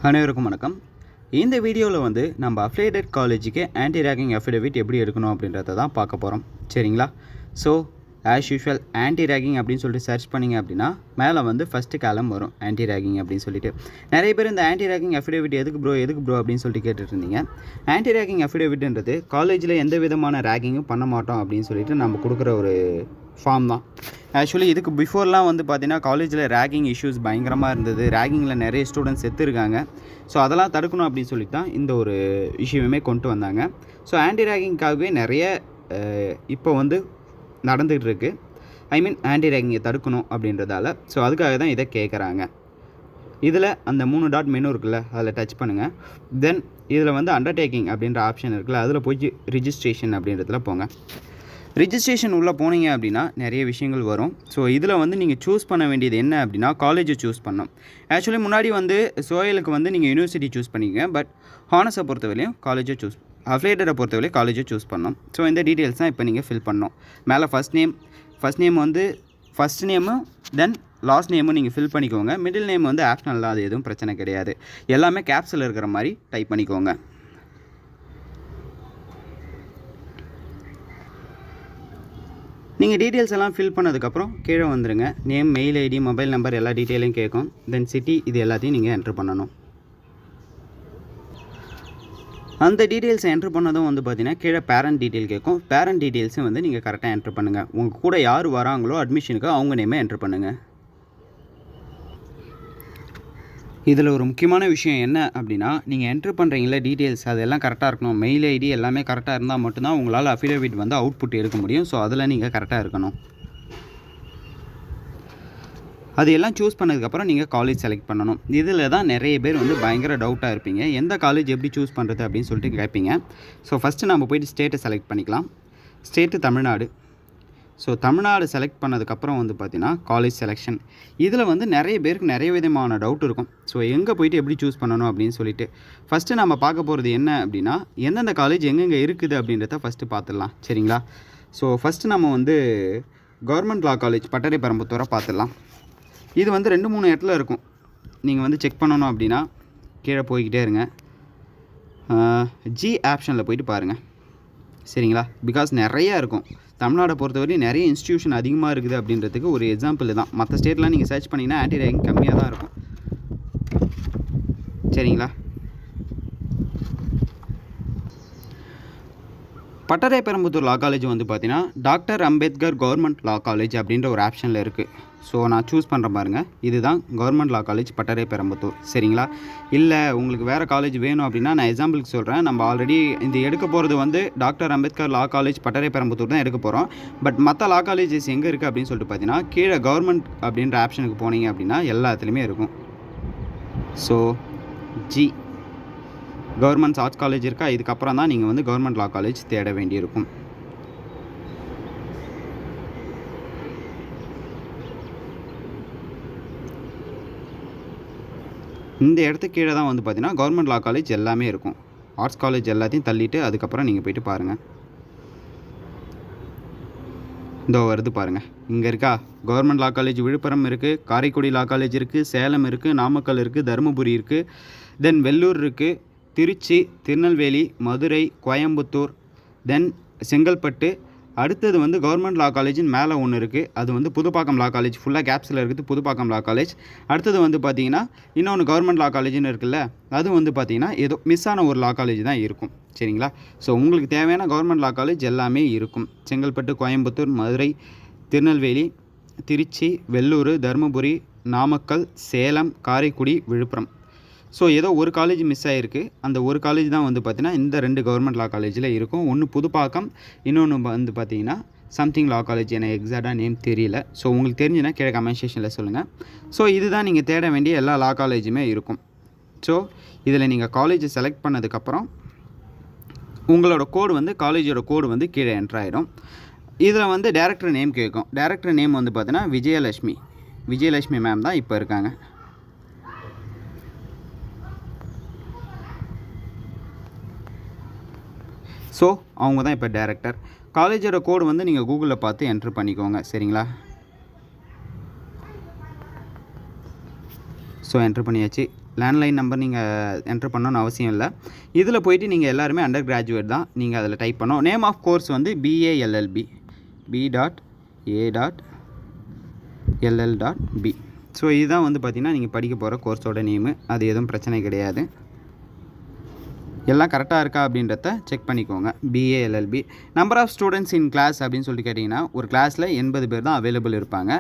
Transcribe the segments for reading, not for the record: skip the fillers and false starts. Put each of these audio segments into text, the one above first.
அனைவருக்கும் வணக்கம். இந்த வீடியோவில் வந்து நம்ம அஃபிலியேட்டட் காலேஜுக்கு ஆன்டி ரேகிங் அஃபிடவிட் எப்படி எடுக்கணும் அப்படின்றத தான் பார்க்க போகிறோம். சரிங்களா? So as usual anti ragging அப்படின்னு சொல்லிட்டு சர்ச் பண்ணிங்க அப்படின்னா மேலே வந்து ஃபஸ்ட்டு காலம் வரும் ஆன்டி ரேகிங் அப்படின்னு சொல்லிட்டு. நிறைய பேர் இந்த ஆன்டி ரேகிங் அஃபிடவிட் எதுக்கு ப்ரோ அப்படின்னு சொல்லிட்டு கேட்டுட்டு இருந்தீங்க. ஆன்டி ரேகிங் அஃபிடவிட்ன்றது காலேஜில் எந்த விதமான ரேகிங்கும் பண்ண மாட்டோம் அப்படின்னு சொல்லிட்டு நம்ம கொடுக்குற ஒரு ஃபார்ம் தான். ஆக்சுவலி இதுக்கு பிஃபோர்லாம் வந்து பார்த்திங்கன்னா காலேஜில் ரேகிங் இஷ்யூஸ் பயங்கரமாக இருந்தது. ரேகிங்கில் நிறைய ஸ்டூடெண்ட்ஸ் செத்துருக்காங்க. ஸோ அதெல்லாம் தடுக்கணும் அப்படின்னு சொல்லிட்டு தான் இந்த ஒரு இஷ்யூவுமே கொண்டு வந்தாங்க. ஸோ ஆன்டி ரேகிங்காகவே நிறைய இப்போ வந்து நடந்துகிட்டு இருக்குது. ஆன்டி ரேகிங்கை தடுக்கணும் அப்படின்றதால. ஸோ அதுக்காக தான் இதை கேட்குறாங்க. இதில் அந்த 3 டாட் மெனு இருக்குல்ல, அதில் டச் பண்ணுங்கள். தென் இதில் வந்து அண்டர்டேக்கிங் அப்படின்ற ஆப்ஷன் இருக்குல்ல, அதில் போய் ரிஜிஸ்ட்ரேஷன் அப்படின்றதுல போங்க. ரிஜிஸ்ட்ரேஷன் உள்ளே போனீங்க அப்படின்னா நிறைய விஷயங்கள் வரும். ஸோ இதில் வந்து நீங்கள் சூஸ் பண்ண வேண்டியது என்ன அப்படின்னா காலேஜை சூஸ் பண்ணணும். ஆக்சுவலி முன்னாடி வந்து சோயலுக்கு வந்து நீங்கள் யூனிவர்சிட்டி சூஸ் பண்ணிக்கங்க. பட் ஹானஸை பொறுத்தவரையும் காலேஜை அஃபிலியேட்டடை பொறுத்தவரையும் காலேஜை சூஸ் பண்ணணும். ஸோ இந்த டீட்டெயில்ஸ் தான் இப்போ நீங்கள் ஃபில் பண்ணணும். மேலே ஃபஸ்ட் நேம் வந்து ஃபஸ்ட் நேமும் தென் லாஸ்ட் நேமும் நீங்கள் ஃபில் பண்ணிக்கோங்க. மிடில் நேம் வந்து ஆப்ஷனல் தான், அது எதுவும் பிரச்சனை கிடையாது. எல்லாமே கேப்ஸில் இருக்கிற மாதிரி டைப் பண்ணிக்கோங்க. நீங்கள் டீட்டெயில்ஸ் எல்லாம் ஃபில் பண்ணதுக்கப்புறம் கீழே வந்துடுங்க. Name, mail ID, mobile number எல்லா டீட்டெயிலையும் கேட்கும். தென் சிட்டி, இது எல்லாத்தையும் நீங்கள் என்ட்ரு பண்ணணும். அந்த டீட்டெயில்ஸை என்ட்ரு பண்ணதும் வந்து பார்த்தீங்கன்னா கீழே பேரண்ட் டீட்டெயில் கேட்கும். பேரண்ட் டீட்டெயில்ஸும் வந்து நீங்கள் கரெக்டாக என்ட்ரு பண்ணுங்கள். உங்கள் கூட யார் வராங்களோ அட்மிஷனுக்கு அவங்க நேமே என்ட்ரு பண்ணுங்கள். இதில் ஒரு முக்கியமான விஷயம் என்ன அப்படின்னா, நீங்கள் என்ட்ரு பண்ணுறீங்களா டீட்டெயில்ஸ் அதெல்லாம் கரெக்டாக இருக்கணும். மெயில் ஐடி எல்லாமே கரெக்டாக இருந்தால் மட்டும்தான் உங்களால் அஃபிடவிட் வந்து அவுட்புட் எடுக்க முடியும். ஸோ அதில் நீங்கள் கரெக்டாக இருக்கணும். அது எல்லாம் சூஸ் பண்ணதுக்கப்புறம் நீங்கள் காலேஜ் செலக்ட் பண்ணணும். இதில் தான் நிறைய பேர் வந்து பயங்கர டவுட்டாக இருப்பீங்க. எந்த காலேஜ் எப்படி சூஸ் பண்ணுறது அப்படின்னு சொல்லிட்டு கேட்பீங்க. ஸோ ஃபஸ்ட்டு நம்ம போய்ட்டு ஸ்டேட்டை செலக்ட் பண்ணிக்கலாம். State Tamil Nadu. So Tamil Nadu select பண்ணதுக்கப்புறம் வந்து பார்த்திங்கன்னா காலேஜ் செலெக்ஷன். இதில் வந்து நிறைய பேருக்கு நிறைய விதமான டவுட் இருக்கும். ஸோ எங்கே போய்ட்டு எப்படி சூஸ் பண்ணணும் அப்படின்னு சொல்லிட்டு ஃபஸ்ட்டு நம்ம பார்க்க போகிறது என்ன அப்படின்னா, எந்தெந்த காலேஜ் எங்கெங்கே இருக்குது அப்படின்றத ஃபஸ்ட்டு பார்த்துடலாம். சரிங்களா? ஸோ ஃபஸ்ட்டு நம்ம வந்து கவர்மெண்ட் லா காலேஜ் பட்டறைப்பெரம்பத்தூரை பார்த்துடலாம். இது வந்து 2-3 இடத்துல இருக்கும். நீங்கள் வந்து செக் பண்ணணும் அப்படின்னா கீழே போய்கிட்டே இருங்க. ஜி ஆப்ஷனில் போய்ட்டு பாருங்கள். சரிங்களா? பிகாஸ் நிறையா இருக்கும். தமிழ்நாடை பொறுத்தவரையும் நிறைய இன்ஸ்டியூஷன் அதிகமாக இருக்குது அப்படின்றதுக்கு ஒரு எக்ஸாம்பிள் தான். மற்ற ஸ்டேட்லாம் நீங்கள் சர்ச் பண்ணிங்கன்னா ஆன்டி ரேகிங் கம்மியாக தான் இருக்கும். சரிங்களா? பட்டறைப்பெரம்பத்தூர் லா காலேஜ் வந்து பார்த்தீங்கன்னா டாக்டர் அம்பேத்கர் கவர்மெண்ட் லா காலேஜ் அப்படின்ற ஒரு ஆப்ஷனில் இருக்குது. ஸோ நான் சூஸ் பண்ணுற பாருங்க, இதுதான் கவர்மெண்ட் லா காலேஜ் பட்டறைப்பெரம்பத்தூர். சரிங்களா? இல்லை உங்களுக்கு வேறு காலேஜ் வேணும் அப்படின்னா நான் எக்ஸாம்பிளுக்கு சொல்கிறேன். நம்ம ஆல்ரெடி இந்த எடுக்க போகிறது வந்து டாக்டர் அம்பேத்கர் லா காலேஜ் பட்டறைப்பெரம்பத்தூர் தான் எடுக்க போகிறோம். பட் மற்ற லா காலேஜஸ் எங்கே இருக்குது அப்படின்னு சொல்லிட்டு பார்த்தீங்கன்னா கீழே கவர்மெண்ட் அப்படின்ற ஆப்ஷனுக்கு போனீங்க அப்படின்னா எல்லாத்துலேயுமே இருக்கும். So G government arts college இருக்கா, இதுக்கப்புறம் தான் நீங்கள் வந்து கவர்மெண்ட் லா காலேஜ் தேட வேண்டியிருக்கும். இந்த இடத்துக்கு கீழே தான் வந்து பார்த்தீங்கன்னா கவர்மெண்ட் லா காலேஜ் எல்லாமே இருக்கும். ஆர்ட்ஸ் காலேஜ் எல்லாத்தையும் தள்ளிட்டு அதுக்கப்புறம் நீங்கள் போய்ட்டு பாருங்கள். இதோ வருது பாருங்கள், இங்கே இருக்கா கவர்மெண்ட் லா காலேஜ் விழுப்புரம் இருக்குது, காரைக்குடி லா காலேஜ் இருக்குது, சேலம் இருக்குது, நாமக்கல் இருக்குது, தருமபுரி இருக்குது, தென் வெள்ளூர் இருக்குது, திருச்சி, திருநெல்வேலி, மதுரை, கோயம்புத்தூர், தென் செங்கல்பட்டு. அடுத்தது வந்து கவர்மெண்ட் லா காலேஜின் மேலே ஒன்று இருக்குது, அது வந்து புதுப்பாக்கம் லா காலேஜ். ஃபுல்லாக கேப்ஸில் இருக்குது புதுப்பாக்கம் லா காலேஜ். அடுத்தது வந்து பார்த்திங்கன்னா இன்னொன்று கவர்மெண்ட் லா காலேஜ்னு இருக்குல்ல, அது வந்து பார்த்திங்கன்னா ஏதோ மிஸ் ஆன ஒரு லா காலேஜ் தான் இருக்கும். சரிங்களா? ஸோ உங்களுக்கு தேவையான கவர்மெண்ட் லா காலேஜ் எல்லாமே இருக்கும். செங்கல்பட்டு, கோயம்புத்தூர், மதுரை, திருநெல்வேலி, திருச்சி, வெள்ளூர், தருமபுரி, நாமக்கல், சேலம், காரைக்குடி, விழுப்புரம். ஸோ ஏதோ ஒரு காலேஜ் மிஸ் ஆகிருக்கு. அந்த ஒரு காலேஜ் தான் வந்து பார்த்திங்கன்னா இந்த 2 கவர்மெண்ட் லா காலேஜில் இருக்கும். ஒன்று புதுப்பாக்கம், இன்னொன்று வந்து பார்த்திங்கன்னா சம்திங் லா காலேஜ். எனக்கு எக்ஸாக்டாக நேம் தெரியல. ஸோ உங்களுக்கு தெரிஞ்சுன்னா கீழே கமெண்ட் செக்ஷனில் சொல்லுங்கள். ஸோ இதுதான் நீங்கள் தேட வேண்டிய எல்லா லா காலேஜுமே இருக்கும். ஸோ இதில் நீங்கள் காலேஜை செலக்ட் பண்ணதுக்கப்புறம் உங்களோட கோடு வந்து காலேஜோட கோடு வந்து கீழே என்ட்ராயிடும். இதில் வந்து டேரக்டர் நேம் கேட்கும். டேரக்டர் நேம் வந்து பார்த்தீங்கன்னா விஜயலட்சுமி மேம் தான் இப்போ இருக்காங்க. ஸோ அவங்க தான் இப்போ டேரக்டர். காலேஜோட கோடு வந்து நீங்கள் கூகுளில் பார்த்து என்ட்ரு பண்ணிக்கோங்க. சரிங்களா? ஸோ என்ட்ரு பண்ணியாச்சு. லேண்ட்லைன் நம்பர் நீங்கள் என்ட்ரு பண்ணணும்னு அவசியம் இல்லை. இதில் போய்ட்டு நீங்கள் எல்லாருமே அண்டர் கிராஜுவேட் தான். நீங்கள் அதில் டைப் பண்ணோம். நேம் ஆஃப் கோர்ஸ் வந்து BALLB B.A.LL.B. ஸோ இதுதான் வந்து பார்த்திங்கன்னா நீங்கள் படிக்க போகிற கோர்ஸோட நேமு. அது எதுவும் பிரச்சனை கிடையாது. எல்லாம் கரெக்டாக இருக்கா அப்படின்றத செக் பண்ணிக்கோங்க. BALLB. Number of students in class அப்படின்னு சொல்லிட்டு கேட்டிங்கன்னா ஒரு கிளாஸில் 80 பேர் தான் அவைலபிள் இருப்பாங்க.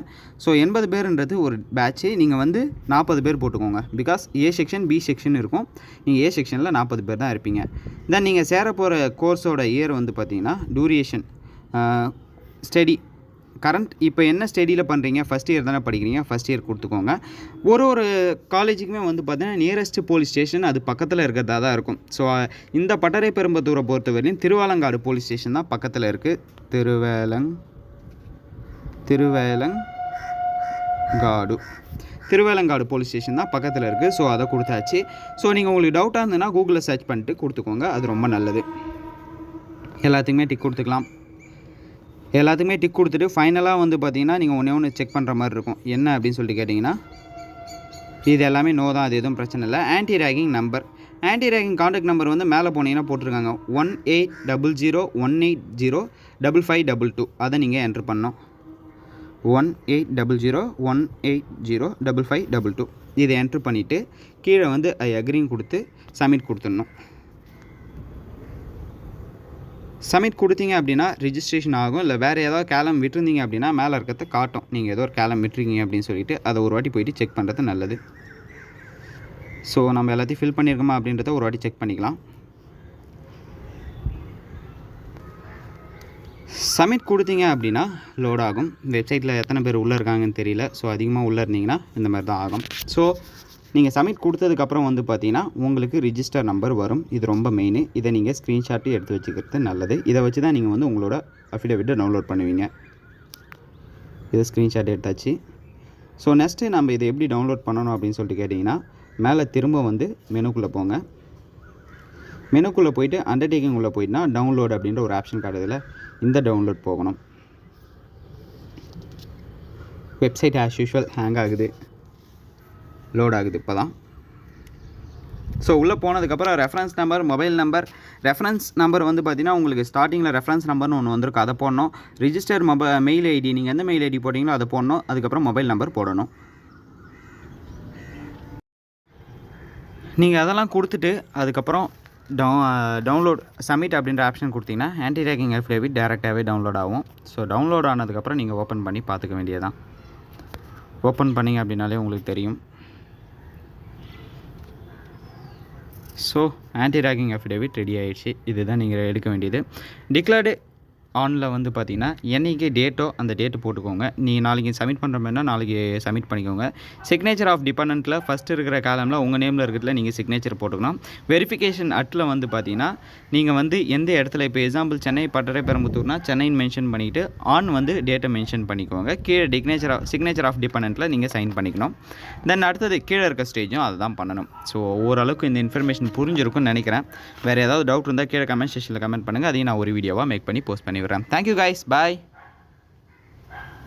ஸோ 80 பேருன்றது ஒரு பேட்ச்சு. நீங்கள் வந்து 40 பேர் போட்டுக்கோங்க. Because A section B section இருக்கும். நீங்கள் A செக்ஷனில் 40 பேர் தான் இருப்பீங்க. தென் நீங்கள் சேர போகிற கோர்ஸோட இயர் வந்து பார்த்திங்கன்னா டூரேஷன் ஸ்டடி கரண்ட் இப்போ என்ன ஸ்டடியில் பண்ணுறீங்க, ஃபஸ்ட் இயர் தானே படிக்கிறீங்க, ஃபஸ்ட் இயர் கொடுத்துக்கோங்க. ஒரு காலேஜுக்குமே வந்து பார்த்தீங்கன்னா நியரஸ்ட் போலீஸ் ஸ்டேஷன் அது பக்கத்தில் இருக்கிறதா தான் இருக்கும். ஸோ இந்த பட்டறை பெரும்பத்தூரை பொறுத்தவரையிலும் திருவாலங்காடு போலீஸ் ஸ்டேஷன் தான் பக்கத்தில் இருக்குது. திருவேலங்காடு போலீஸ் ஸ்டேஷன் தான் பக்கத்தில் இருக்குது. ஸோ அதை கொடுத்தாச்சு. ஸோ நீங்கள் உங்களுக்கு டவுட்டாக இருந்ததுன்னா கூகுளில் சர்ச் பண்ணிட்டு கொடுத்துக்கோங்க. அது ரொம்ப நல்லது. எல்லாத்துக்குமே டிக் கொடுத்துக்கலாம். எல்லாத்துக்குமே டிக் கொடுத்துட்டு ஃபைனலாக வந்து பார்த்தீங்கன்னா நீங்கள் ஒன்று செக் பண்ணுற மாதிரி இருக்கும். என்ன அப்படின்னு சொல்லிட்டு கேட்டிங்கன்னா இது எல்லாமே நோ தான். அது எதுவும் பிரச்சனை இல்லை. Anti ragging number, anti ragging contact number வந்து மேலே போனீங்கன்னா போட்டிருக்காங்க 1800180552. அதை நீங்கள் என்ட்ரு பண்ணோம். 1800180552. இதை என்ட்ரு பண்ணிவிட்டு கீழே வந்து ஐ அக்ரின்னு கொடுத்து சப்மிட் கொடுத்துடணும். சப்மிட் கொடுத்தீங்க அப்படின்னா ரிஜிஸ்ட்ரேஷன் ஆகும். இல்லை வேறு ஏதாவது கேலம் விட்டுருந்தீங்க அப்படின்னா மேலே இருக்கிறத காட்டும். நீங்கள் ஏதோ ஒரு கேலம் விட்டுருக்கீங்க அப்படின்னு சொல்லிட்டு அதை ஒரு வாட்டி போய்ட்டு செக் பண்ணுறது நல்லது. ஸோ நம்ம எல்லாத்தையும் ஃபில் பண்ணியிருக்கோமா அப்படின்றத ஒரு வாட்டி செக் பண்ணிக்கலாம். சப்மிட் கொடுத்தீங்க அப்படின்னா லோட் ஆகும். வெப்சைட்டில் எத்தனை பேர் உள்ளே இருக்காங்கன்னு தெரியல. ஸோ அதிகமாக உள்ளே இருந்தீங்கன்னா இந்த மாதிரி தான் ஆகும். ஸோ நீங்கள் சப்மிட் கொடுத்ததுக்கப்புறம் வந்து பார்த்தீங்கன்னா உங்களுக்கு ரிஜிஸ்டர் நம்பர் வரும். இது ரொம்ப மெயின். இதை நீங்கள் ஸ்க்ரீன்ஷாட்டு எடுத்து வச்சுக்கிறது நல்லது. இதை வச்சு தான் நீங்கள் வந்து உங்களோட அஃபிடவிட்டை டவுன்லோட் பண்ணுவீங்க. இதை ஸ்க்ரீன்ஷாட் எடுத்தாச்சு. ஸோ நெக்ஸ்ட்டு நம்ம இதை எப்படி டவுன்லோட் பண்ணணும் அப்படின்னு சொல்லிட்டு கேட்டிங்கன்னா மேலே திரும்ப வந்து மெனுக்குள்ளே போங்க. மெனுக்குள்ளே போய்ட்டு அண்டர்டேக்கிங் உள்ளே போயிட்டுனா டவுன்லோட் அப்படின்ற ஒரு ஆப்ஷன் காட்டுதில் இந்த டவுன்லோட் போகணும். வெப்சைட் ஆஸ் யூஷுவல் ஹேங் ஆகுது, லோட் ஆகுது இப்போ தான். ஸோ உள்ளே போனதுக்கப்புறம் reference number, mobile number. Reference number வந்து பார்த்திங்கன்னா உங்களுக்கு ஸ்டார்டிங்கில் ரெஃபரன்ஸ் நம்பர்னு ஒன்று வந்திருக்கு, அதை போடணும். ரிஜிஸ்டர் மெயில் ஐடி, நீங்கள் எந்த மெயில் ஐடி போட்டிங்களோ அதை போடணும். அதுக்கப்புறம் மொபைல் நம்பர் போடணும். நீங்கள் அதெல்லாம் கொடுத்துட்டு அதுக்கப்புறம் டவுன்லோட் சப்மிட் அப்படின்ற ஆப்ஷன் கொடுத்தீங்கன்னா ஆன்டி ரேகிங் அஃபிடவிட் டேரெக்டாகவே டவுன்லோட் ஆகும். ஸோ டவுன்லோட் ஆனதுக்கப்புறம் நீங்கள் ஓப்பன் பண்ணி பார்த்துக்க வேண்டியதான். ஓப்பன் பண்ணிங்க அப்படின்னாலே உங்களுக்கு தெரியும். So anti ragging affidavit ready ஆகிடுச்சு. இதுதான் நீங்கள் எடுக்க வேண்டியது. டிக்ளேர்டு ஆனில் வந்து பார்த்தீங்கன்னா என்றைக்கு டேட்டோ அந்த டேட்டு போட்டுக்கோங்க. நீங்கள் நாளைக்கு சப்மிட் பண்ணுற மாதிரினா நாளைக்கு சப்மிட் பண்ணிக்கோங்க. சிக்னேச்சர் ஆஃப் டிபெண்டன்ட்டில் ஃபஸ்ட்டு இருக்கிற காலமில் உங்கள் நேமில் இருக்கிறதுல நீங்கள் சிக்னேச்சர் போட்டுக்கணும். வெரிஃபிகேஷன் அட்டில் வந்து பார்த்தீங்கன்னா நீங்கள் வந்து எந்த இடத்துல இப்போ எக்ஸாம்பிள் சென்னை பட்டறை பெரும்புத்தூர்னா சென்னைன்னு மென்ஷன் பண்ணிவிட்டு ஆன் வந்து டேட்டை மென்ஷன் பண்ணிக்கோங்க. கீழே சிக்னேச்சர் ஆஃப் டிபெண்டன்ட்டில் நீங்கள் சைன் பண்ணிக்கணும். தென் அடுத்தது கீழே இருக்க ஸ்டேஜும் அதை தான் பண்ணணும். ஸோ ஓரளவுக்கு இந்த இன்ஃபர்மேஷன் புரிஞ்சிருக்கும்னு நினைக்கிறேன். வேறு ஏதாவது டவுட் இருந்தால் கீழே கமெண்ட் செக்ஷனில் கமெண்ட் பண்ணுங்கள். அதையும் நான் ஒரு வீடியோவாக மேக் பண்ணி போஸ்ட் பண்ணி விடுறேன். Thank you guys. Bye.